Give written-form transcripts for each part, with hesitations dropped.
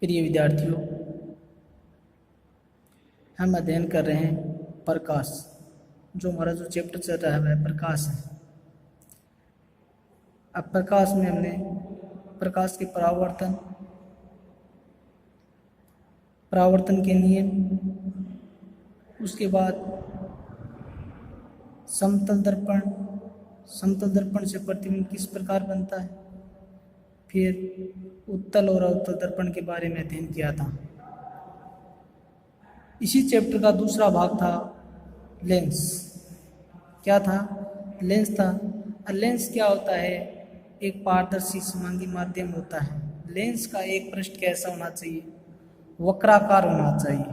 प्रिय विद्यार्थियों, हम अध्ययन कर रहे हैं प्रकाश। जो हमारा जो चैप्टर चल रहा है वह प्रकाश है। अब प्रकाश में हमने प्रकाश के परावर्तन के नियम, उसके बाद समतल दर्पण से प्रतिबिंब किस प्रकार बनता है, फिर उत्तल और अवतल दर्पण के बारे में अध्ययन किया था। इसी चैप्टर का दूसरा भाग था लेंस। क्या था? लेंस था। लेंस क्या होता है? एक पारदर्शी समांगी माध्यम होता है। लेंस का एक पृष्ठ कैसा होना चाहिए? वक्राकार होना चाहिए।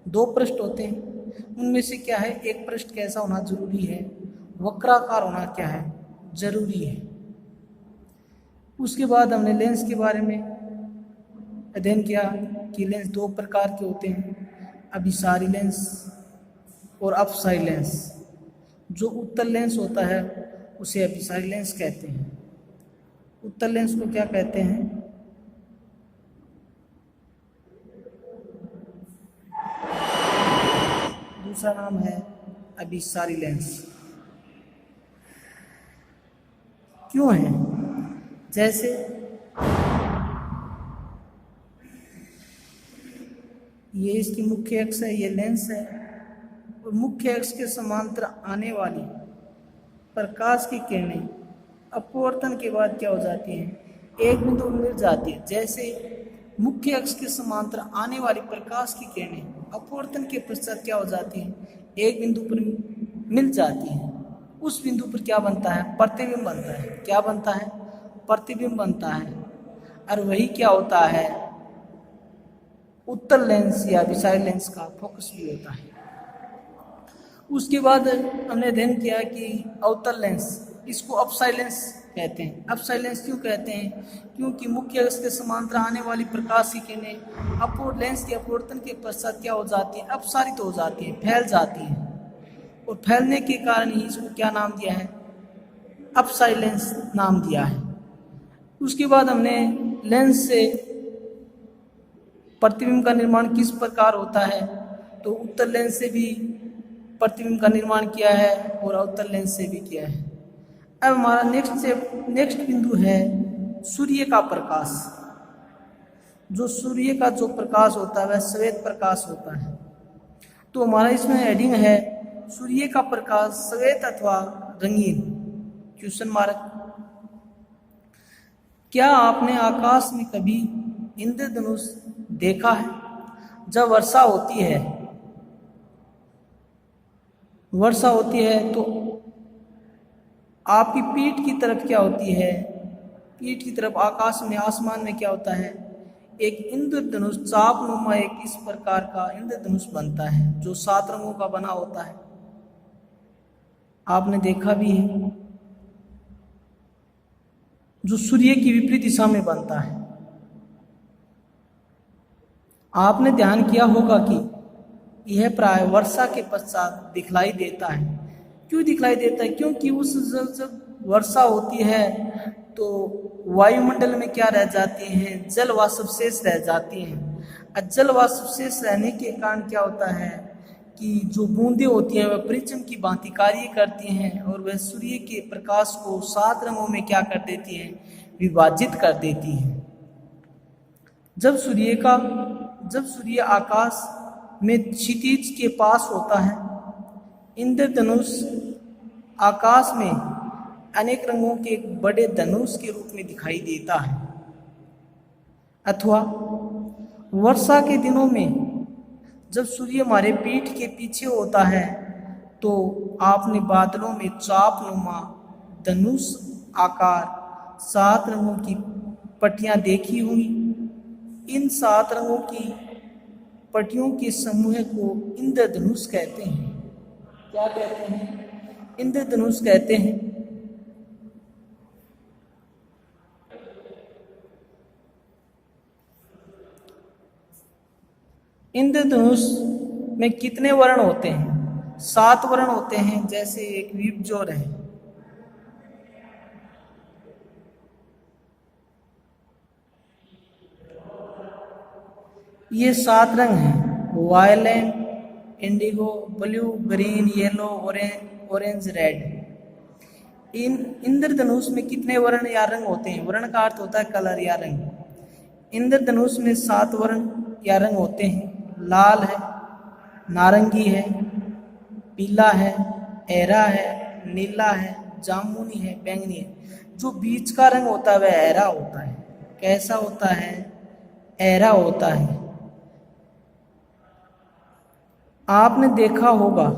दो पृष्ठ होते हैं, उनमें से क्या है, एक पृष्ठ कैसा होना जरूरी है? वक्राकार होना क्या है? जरूरी है। उसके बाद हमने लेंस के बारे में अध्ययन किया कि लेंस दो प्रकार के होते हैं, अभिसारी लेंस और अपसारी लेंस। जो उत्तल लेंस होता है उसे अभिसारी लेंस कहते हैं। उत्तल लेंस को क्या कहते हैं? दूसरा नाम है अभिसारी लेंस। क्यों है? जैसे ये इसकी मुख्य अक्ष है, ये लेंस है, और मुख्य अक्ष के समांतर आने वाली प्रकाश की किरणें अपवर्तन के बाद क्या हो जाती हैं? एक बिंदु पर मिल जाती है। जैसे मुख्य अक्ष के समांतर आने वाली प्रकाश की किरणें अपवर्तन के पश्चात क्या हो जाती हैं? एक बिंदु पर मिल जाती हैं। उस बिंदु पर क्या बनता है? प्रतिबिंब बनता है। क्या बनता है? प्रतिबिंब बनता है। और वही क्या होता है? उत्तल लेंस या अभिसारी लेंस का फोकस भी होता है। उसके बाद हमने अध्ययन किया कि अवतल लेंस, इसको अपसारी लेंस कहते हैं। अपसारी लेंस क्यों कहते हैं? क्योंकि मुख्य अक्ष के समांतर आने वाली प्रकाश की किरणें अपवर्ड लेंस के अपवर्तन के पश्चात क्या हो जाती है? अपसारित हो जाती है, फैल जाती है, और फैलने के कारण ही इसको क्या नाम दिया है? अपसारी लेंस नाम दिया है। उसके बाद हमने लेंस से प्रतिबिंब का निर्माण किस प्रकार होता है, तो उत्तल लेंस से भी प्रतिबिंब का निर्माण किया है और अवतल लेंस से भी किया है। अब हमारा नेक्स्ट बिंदु है सूर्य का प्रकाश। जो सूर्य का जो प्रकाश होता है वह श्वेत प्रकाश होता है। तो हमारा इसमें हेडिंग है सूर्य का प्रकाश श्वेत अथवा रंगीन? Question mark. क्या आपने आकाश में कभी इंद्रधनुष देखा है? जब वर्षा होती है तो आपकी पीठ की तरफ क्या होती है? पीठ की तरफ आसमान में क्या होता है? एक इंद्रधनुष, चापनुमा एक इस प्रकार का इंद्रधनुष बनता है जो 7 रंगों का बना होता है। आपने देखा भी है, जो सूर्य की विपरीत दिशा में बनता है। आपने ध्यान किया होगा कि यह प्राय वर्षा के पश्चात दिखलाई देता है। क्यों दिखलाई देता है? क्योंकि उस जब वर्षा होती है तो वायुमंडल में क्या रह जाती हैं? जल वाष्प शेष रह जाती हैं। और जल वाष्प शेष रहने के कारण क्या होता है कि जो बूंदें होती हैं वह प्रिज्म की भांति कार्य करती हैं और वह सूर्य के प्रकाश को 7 रंगों में क्या कर देती हैं? विभाजित कर देती हैं। जब सूर्य आकाश में क्षितिज के पास होता है, इंद्रधनुष आकाश में अनेक रंगों के एक बड़े धनुष के रूप में दिखाई देता है। अथवा वर्षा के दिनों में जब सूर्य हमारे पीठ के पीछे होता है तो आपने बादलों में चापनुमा धनुष आकार 7 रंगों की पट्टियां देखी होंगी। इन 7 रंगों की पट्टियों के समूह को इंद्रधनुष कहते हैं। क्या कहते हैं? इंद्रधनुष कहते हैं। इंद्रधनुष में कितने वर्ण होते हैं? 7 वर्ण होते हैं। जैसे एक विबजोर है, ये 7 रंग हैं: violet, indigo, blue, green, yellow, orange, red. इन इंद्रधनुष में कितने वर्ण या रंग होते हैं? वर्ण का अर्थ होता है कलर या रंग। इंद्रधनुष में 7 वर्ण या रंग होते हैं: लाल है, नारंगी है, पीला है, हरा है, नीला है, जामुनी है, बैंगनी है। जो बीच का रंग होता है वह हरा होता है। कैसा होता है? हरा होता है। आपने देखा होगा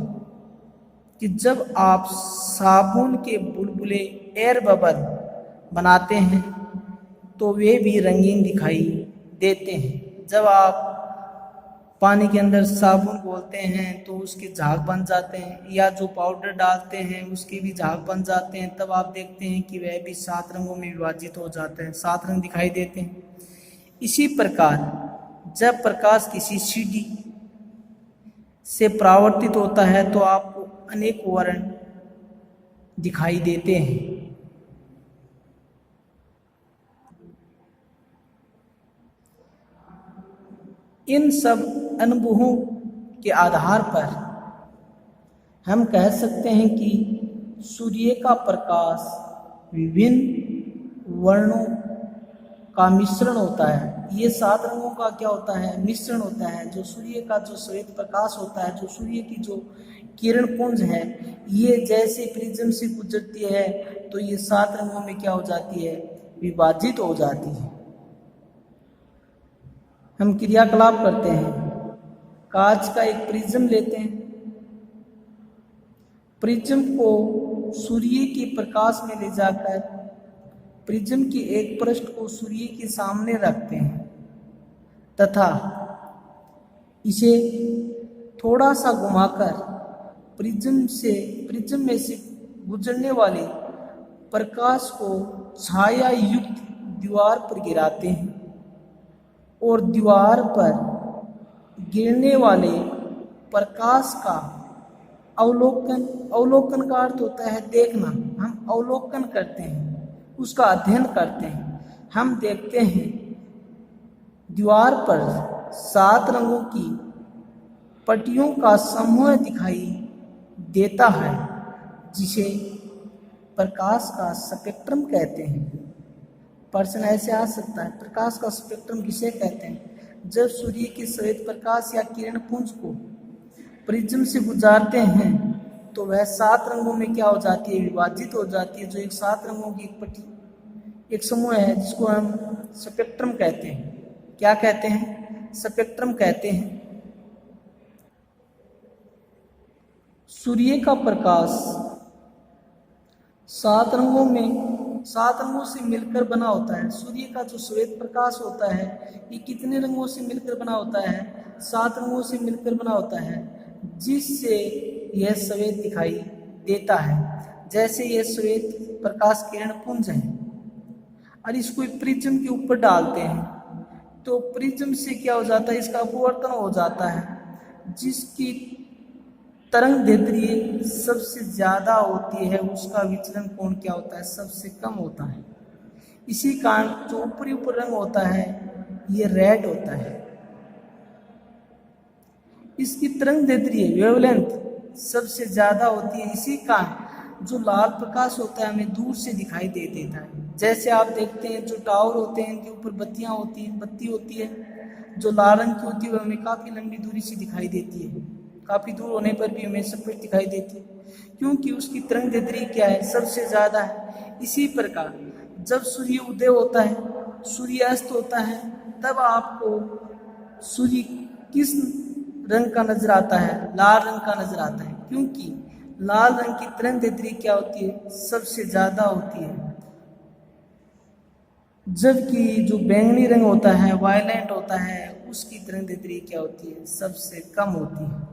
कि जब आप साबुन के बुलबुले एयर बबल बनाते हैं तो वे भी रंगीन दिखाई देते हैं। जब आप पानी के अंदर साबुन घोलते हैं तो उसके झाग बन जाते हैं, या जो पाउडर डालते हैं उसके भी झाग बन जाते हैं। तब आप देखते हैं कि वह भी 7 रंगों में विभाजित हो जाते हैं, 7 रंग दिखाई देते हैं। इसी प्रकार जब प्रकाश किसी सीढ़ी से परावर्तित होता है तो आपको अनेक वर्ण दिखाई देते हैं। इन सब अनुभवों के आधार पर हम कह सकते हैं कि सूर्य का प्रकाश विभिन्न वर्णों का मिश्रण होता है। ये 7 रंगों का क्या होता है? मिश्रण होता है। जो सूर्य का जो श्वेत प्रकाश होता है, जो सूर्य की जो किरण पुंज है, ये जैसे प्रिज्म से गुजरती है तो ये 7 रंगों में क्या हो जाती है? विभाजित हो जाती है। हम क्रियाकलाप करते हैं। कांच का एक प्रिज्म लेते हैं, प्रिज्म को सूर्य के प्रकाश में ले जाकर प्रिज्म के एक पृष्ठ को सूर्य के सामने रखते हैं तथा इसे थोड़ा सा घुमाकर प्रिज्म में से गुजरने वाले प्रकाश को छाया युक्त दीवार पर गिराते हैं और दीवार पर गिरने वाले प्रकाश का अवलोकन का अर्थ होता है देखना। हम अवलोकन करते हैं, उसका अध्ययन करते हैं। हम देखते हैं दीवार पर 7 रंगों की पट्टियों का समूह दिखाई देता है जिसे प्रकाश का स्पेक्ट्रम कहते हैं। प्रश्न ऐसे आ सकता है, प्रकाश का स्पेक्ट्रम किसे कहते हैं? जब सूर्य के श्वेत प्रकाश या किरण पुंज को प्रिज्म से गुजारते हैं तो वह 7 रंगों में क्या हो जाती है? विभाजित हो जाती है। जो एक 7 रंगों की एक पट्टी, एक समूह है जिसको हम स्पेक्ट्रम कहते हैं। क्या कहते हैं? स्पेक्ट्रम कहते हैं। सूर्य का प्रकाश 7 रंगों से मिलकर बना होता है। सूर्य का जो श्वेत प्रकाश होता है ये कितने रंगों से मिलकर बना होता है? 7 रंगों से मिलकर बना होता है, जिससे यह श्वेत दिखाई देता है। जैसे यह श्वेत प्रकाश किरण पुंज है और इसको प्रिज्म के ऊपर डालते हैं तो प्रिज्म से क्या हो जाता है? इसका अपवर्तन हो जाता है, जिसकी तरंग दैर्ध्य सबसे ज्यादा होती है उसका विचलन कोण क्या होता है? सबसे कम होता है। इसी कारण जो ऊपरी ऊपर रंग होता है ये रेड होता है। इसकी तरंग दैर्ध्य वेवलेंथ सबसे ज्यादा होती है। इसी कारण जो लाल प्रकाश होता है हमें दूर से दिखाई दे देता है। जैसे आप देखते हैं जो टावर होते हैं इनके ऊपर बत्तियां होती हैं, बत्ती होती है जो लाल रंग की होती है वह हमें काफी लंबी दूरी से दिखाई देती है। काफी दूर होने पर भी हमें स्पष्ट दिखाई देती है क्योंकि उसकी तरंग दैर्ध्य क्या है? सबसे ज्यादा है। इसी प्रकार जब सूर्य उदय होता है, सूर्य अस्त होता है, तब आपको सूर्य किस रंग का नजर आता है? लाल रंग का नजर आता है, क्योंकि लाल रंग की तरंग दैर्ध्य क्या होती है? सबसे ज्यादा होती है। जबकि जो बैंगनी रंग होता है, वायलेट होता है, उसकी तरंग दैर्ध्य क्या होती है? सबसे कम होती है।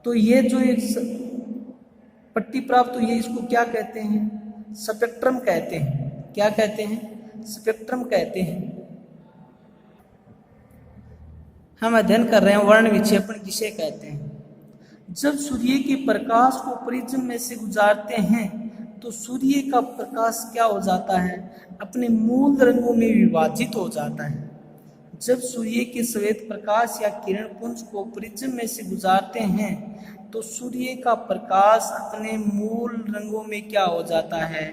तो ये जो एक पट्टी प्राप्त हुई है इसको क्या कहते हैं? स्पेक्ट्रम कहते हैं। क्या कहते हैं? स्पेक्ट्रम कहते हैं। हम अध्ययन कर रहे हैं वर्ण विक्षेपण किसे कहते हैं। जब सूर्य के प्रकाश को प्रिज्म में से गुजारते हैं तो सूर्य का प्रकाश क्या हो जाता है? अपने मूल रंगों में विभाजित हो जाता है। जब सूर्य के श्वेत प्रकाश या किरण पुंज को प्रिज्म में से गुजारते हैं तो सूर्य का प्रकाश अपने मूल रंगों में क्या हो जाता है,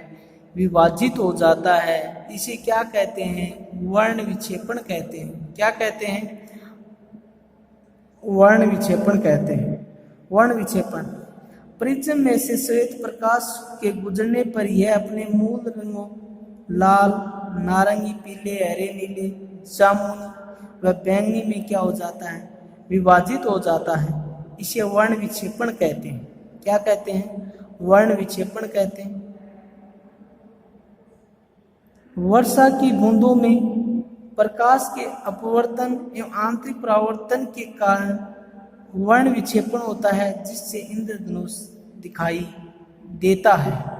विभाजित हो जाता है। इसे क्या कहते हैं, वर्ण विक्षेपण कहते हैं। क्या कहते हैं, वर्ण विक्षेपण कहते हैं। वर्ण विक्षेपण, प्रिज्म में से श्वेत प्रकाश के गुजरने पर यह अपने मूल रंगों लाल, नारंगी, पीले, हरे, नीले, जामुनी व बैंगनी में क्या हो जाता है, विभाजित हो जाता है। इसे वर्ण विक्षेपण कहते हैं। क्या कहते हैं, वर्ण विक्षेपण कहते हैं। वर्षा की बूंदों में प्रकाश के अपवर्तन एवं आंतरिक परावर्तन के कारण वर्ण विक्षेपण होता है, जिससे इंद्रधनुष दिखाई देता है।